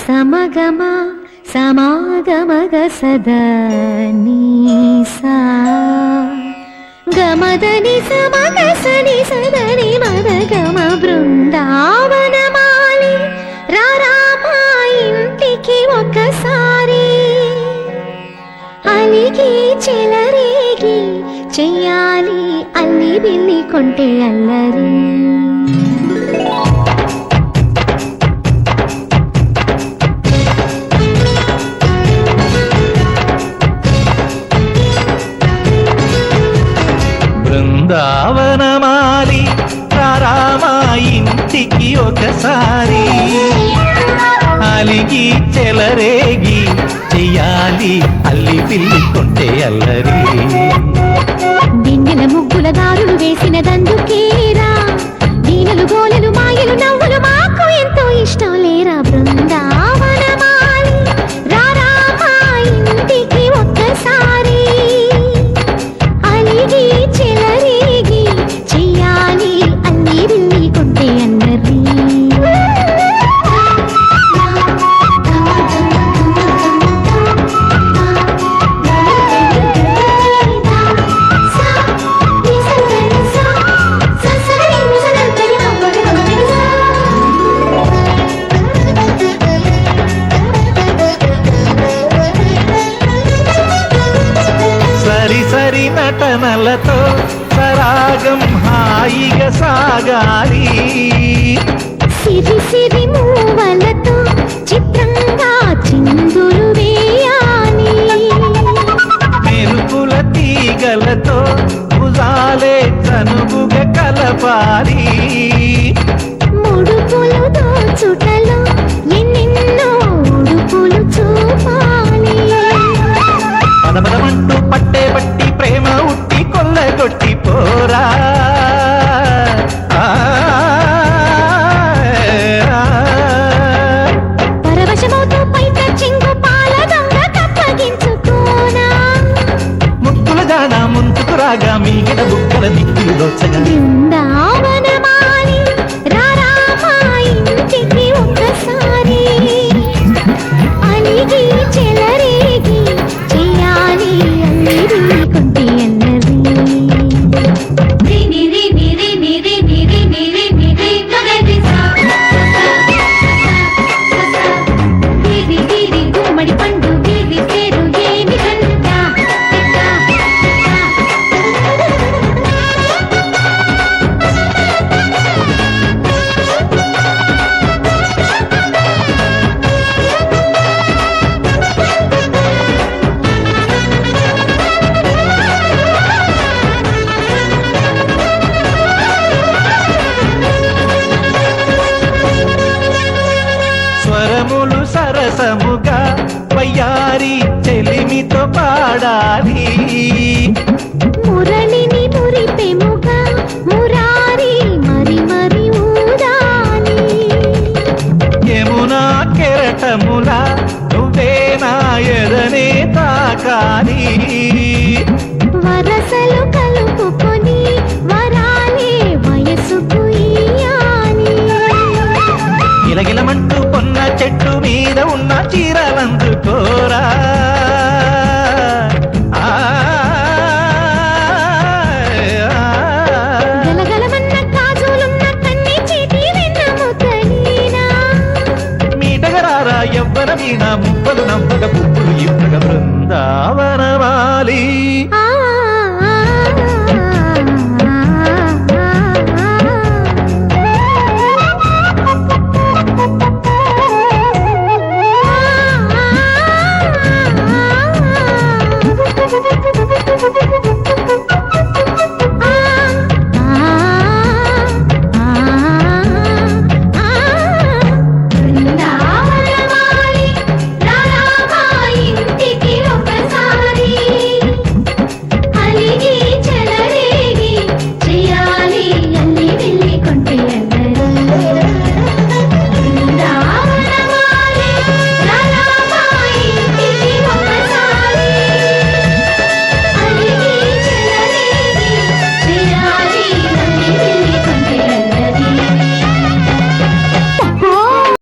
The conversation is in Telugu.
సమగమ సమాగమగ సదనీసా గమదని సమగసని సదని మదగమ బృందావనమాలి రారామా ఇంటికి ఒకసారి అలిగి చెలరేగి చెయ్యాలి అల్లి బిల్లి కొంటే అల్లరి బృందావనమాలి రారామా ఇంటికి ఒకసారి అలిగి చెలరేగి చెయ్యాలి అల్లి పిల్లి కొంటే అల్లరి దిండిల ముగ్గుల దారులు వేసిన దందుకేరా దీనులు గోలలు మాయలు నవ్వులు మాకు ఎంతో ఇష్టం లేరా బృందావనమాలి రారామా ఇంటికి ఒక్కసారి అలిగి చెలరేగి చెయ్యాలి అల్లి బిల్లి కొంటే అల్లరి సరి నటనలతో సరాగం హాయిగా సాగాలి సిరి సిరి మూవలతో చిత్రంగా చిందులు వేయాలి మెరుపుల తీగలతో భుజాలే చనువుగా కలపాలి ముడుపులు దోచుటలో ఎన్నెన్నో ఉడుపులు చూపాలి పదపదమంటూ పట్టే బట్టి ప్రేమ ఉట్టి కొల్లగొట్టి పోరా పరవశమవుతూ పైట చెంగు పాల దొంగ కప్పగించుకోనా ముక్కుల జాన ముందుకు రాగా మీగడ బుక్కల దిక్కులు దోచగా బృందావనమాలి రారామా ఇంటికి ఒక్కసారి అలిగి చెలరేగి చెయ్యాలి అల్లి బిల్లి కొంటే అల్లరి గుమ్మడి పండు వీధి పేరు ఏమి కంటా స్వరములు సరసముగా వయ్యారి చెలిమితో పాడాలి